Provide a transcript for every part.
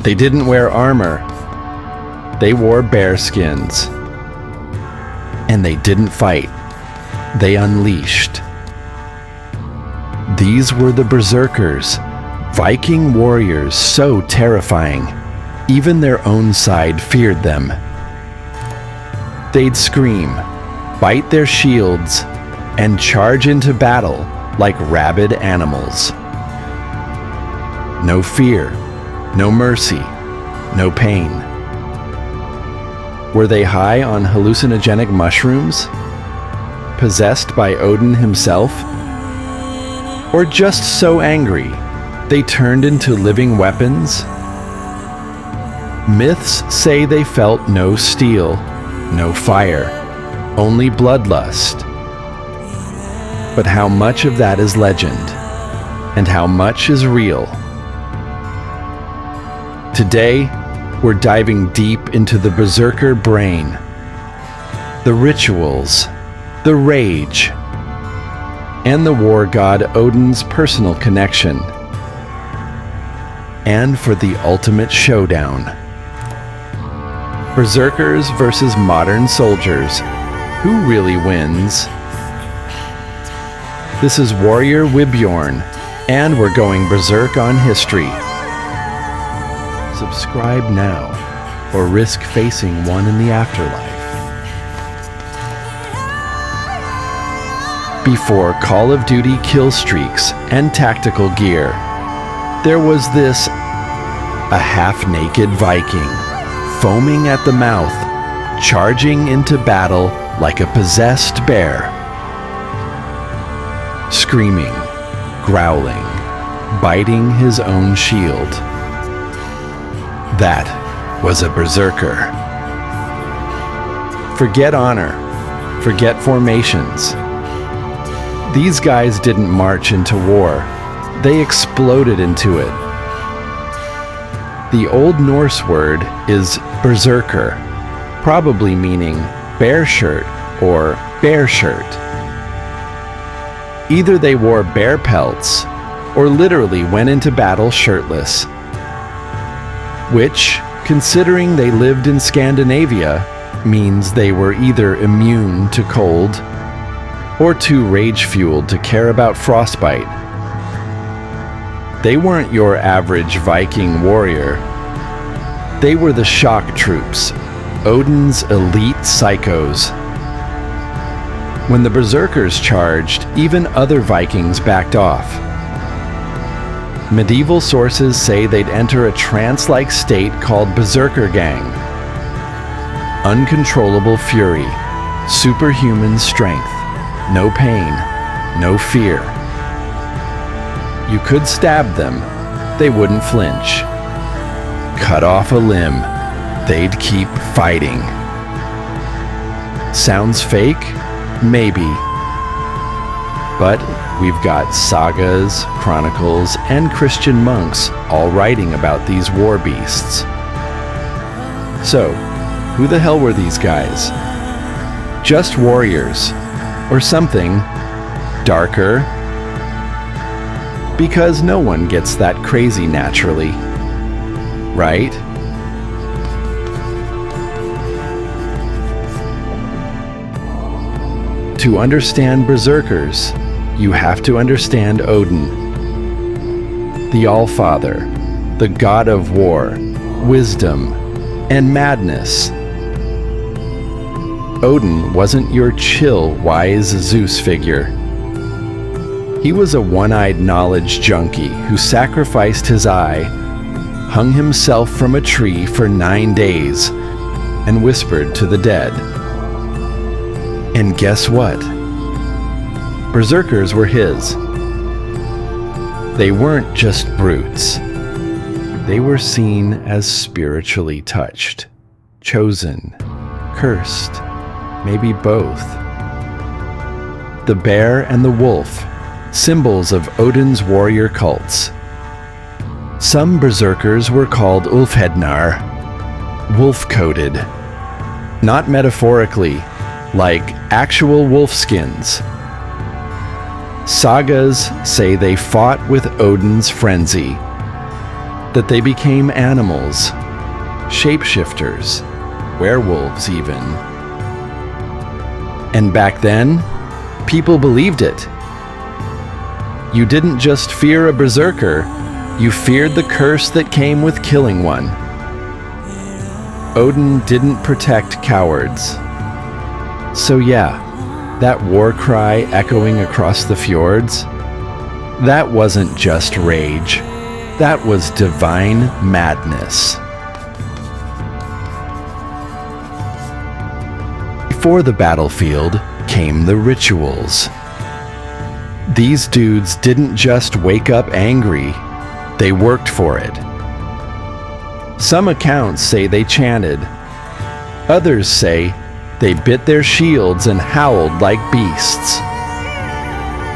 They didn't wear armor. They wore bear skins. And they didn't fight. They unleashed. These were the Berserkers, Viking warriors so terrifying, even their own side feared them. They'd scream, bite their shields, and charge into battle like rabid animals. No fear, no mercy, no pain. Were they high on hallucinogenic mushrooms? Possessed by Odin himself? Or just so angry they turned into living weapons? Myths say they felt no steel, no fire, only bloodlust. But how much of that is legend, and how much is real? Today, we're diving deep into the Berserker brain, the rituals, the rage, and the war god Odin's personal connection. And for the ultimate showdown. Berserkers versus modern soldiers. Who really wins? This is WarriorWybjorn, and we're going berserk on history. Subscribe now, or risk facing one in the afterlife. Before Call of Duty kill streaks and tactical gear, there was this, a half-naked Viking, foaming at the mouth, charging into battle like a possessed bear. Screaming, growling, biting his own shield. That was a berserker. Forget honor, forget formations. These guys didn't march into war, they exploded into it. The Old Norse word is berserker, probably meaning bear shirt or bear shirt. Either they wore bear pelts or literally went into battle shirtless. Which, considering they lived in Scandinavia, means they were either immune to cold or too rage-fueled to care about frostbite. They weren't your average Viking warrior. They were the shock troops, Odin's elite psychos. When the Berserkers charged, even other Vikings backed off. Medieval sources say they'd enter a trance-like state called Berserker gang. Uncontrollable fury, superhuman strength, no pain, no fear. You could stab them, they wouldn't flinch. Cut off a limb, they'd keep fighting. Sounds fake? Maybe. But we've got sagas, chronicles, and Christian monks all writing about these war beasts. So, who the hell were these guys? Just warriors, or something darker? Because no one gets that crazy naturally, right? To understand Berserkers, you have to understand Odin, the Allfather, the god of war, wisdom, and madness. Odin wasn't your chill, wise Zeus figure. He was a one-eyed knowledge junkie who sacrificed his eye, hung himself from a tree for 9 days, and whispered to the dead. And guess what? Berserkers were his. They weren't just brutes. They were seen as spiritually touched, chosen, cursed, maybe both. The bear and the wolf, symbols of Odin's warrior cults. Some berserkers were called Ulfhednar, wolf-coated. Not metaphorically, like actual wolfskins. Sagas say they fought with Odin's frenzy. that they became animals, shapeshifters, werewolves even. And back then, people believed it. You didn't just fear a berserker, you feared the curse that came with killing one. Odin didn't protect cowards. So yeah, that war cry echoing across the fjords, that wasn't just rage, that was divine madness. Before the battlefield came the rituals. These dudes didn't just wake up angry, they worked for it. Some accounts say they chanted. Others say they bit their shields and howled like beasts.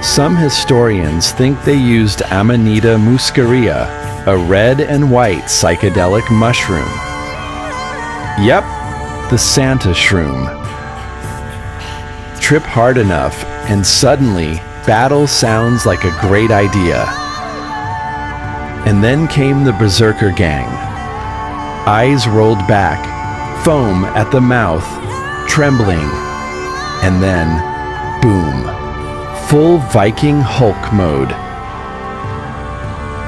Some historians think they used Amanita muscaria, a red and white psychedelic mushroom. Yep, the Santa shroom. Trip hard enough, and suddenly, battle sounds like a great idea. And then came the Berserker gang. Eyes rolled back, foam at the mouth, trembling, and then, boom, full Viking Hulk mode.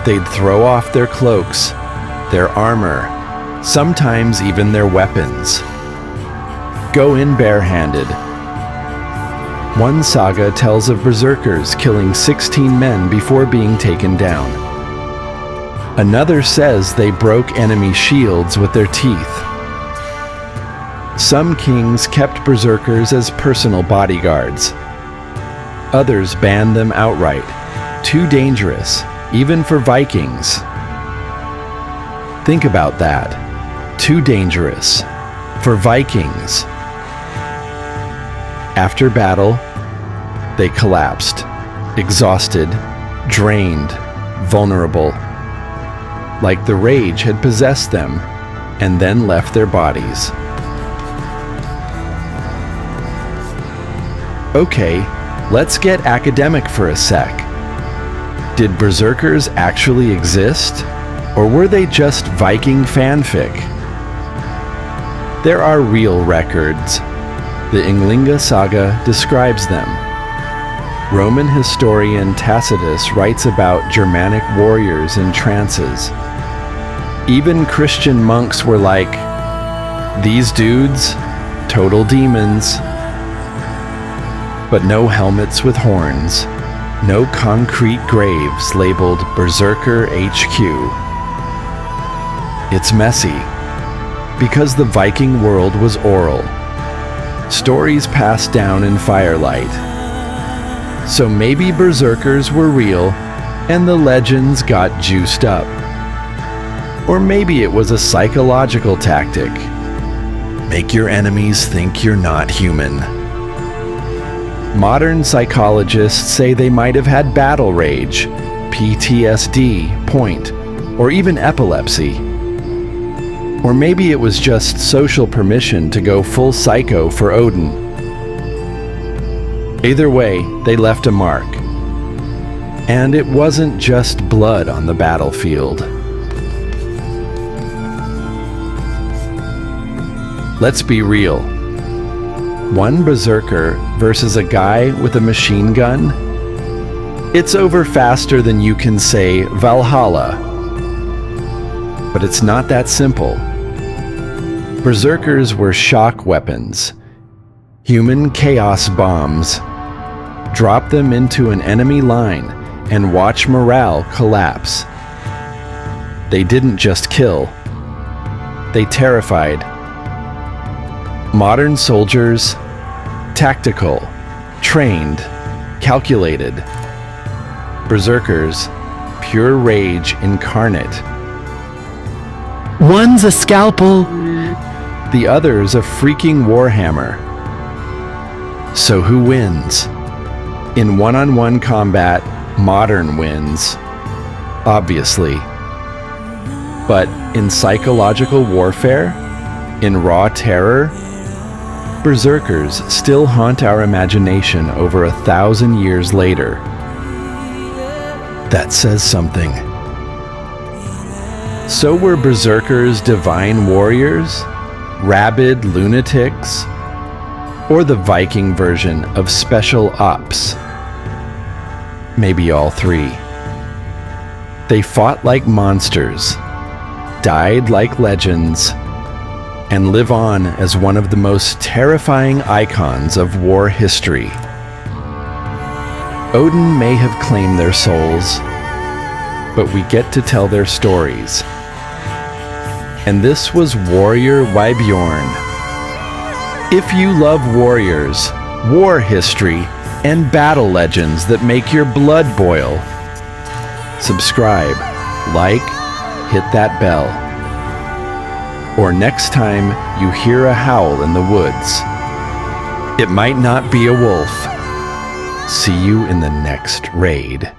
They'd throw off their cloaks, their armor, sometimes even their weapons. Go in barehanded. One saga tells of berserkers killing 16 men before being taken down. Another says they broke enemy shields with their teeth. Some kings kept berserkers as personal bodyguards. Others banned them outright. Too dangerous, even for Vikings. Think about that. Too dangerous. For Vikings. After battle, they collapsed, exhausted, drained, vulnerable, like the rage had possessed them and then left their bodies. Okay, let's get academic for a sec. Did berserkers actually exist, or were they just Viking fanfic? There are real records. The Ynglinga saga describes them. Roman historian Tacitus writes about Germanic warriors in trances. Even Christian monks were like, these dudes, total demons. But no helmets with horns, no concrete graves labeled Berserker HQ. It's messy, because the Viking world was oral. Stories passed down in firelight. So maybe berserkers were real and the legends got juiced up. Or maybe it was a psychological tactic. Make your enemies think you're not human. Modern psychologists say they might have had battle rage, PTSD, point, or even epilepsy. Or maybe it was just social permission to go full psycho for Odin. Either way, they left a mark. And it wasn't just blood on the battlefield. Let's be real. One berserker versus a guy with a machine gun? It's over faster than you can say Valhalla. But it's not that simple. Berserkers were shock weapons, human chaos bombs. Drop them into an enemy line and watch morale collapse. They didn't just kill, they terrified. Modern soldiers, tactical, trained, calculated. Berserkers, pure rage incarnate. One's a scalpel, the other's a freaking warhammer. So who wins? In one-on-one combat, modern wins, obviously. But in psychological warfare, in raw terror, berserkers still haunt our imagination over 1,000 years later. That says something. So were Berserkers divine warriors, rabid lunatics, or the Viking version of special ops? Maybe all three. They fought like monsters, died like legends, and live on as one of the most terrifying icons of war history. Odin may have claimed their souls, but we get to tell their stories. And this was WarriorWybjorn. If you love warriors, war history, and battle legends that make your blood boil, subscribe, like, hit that bell. Or next time you hear a howl in the woods, it might not be a wolf. See you in the next raid.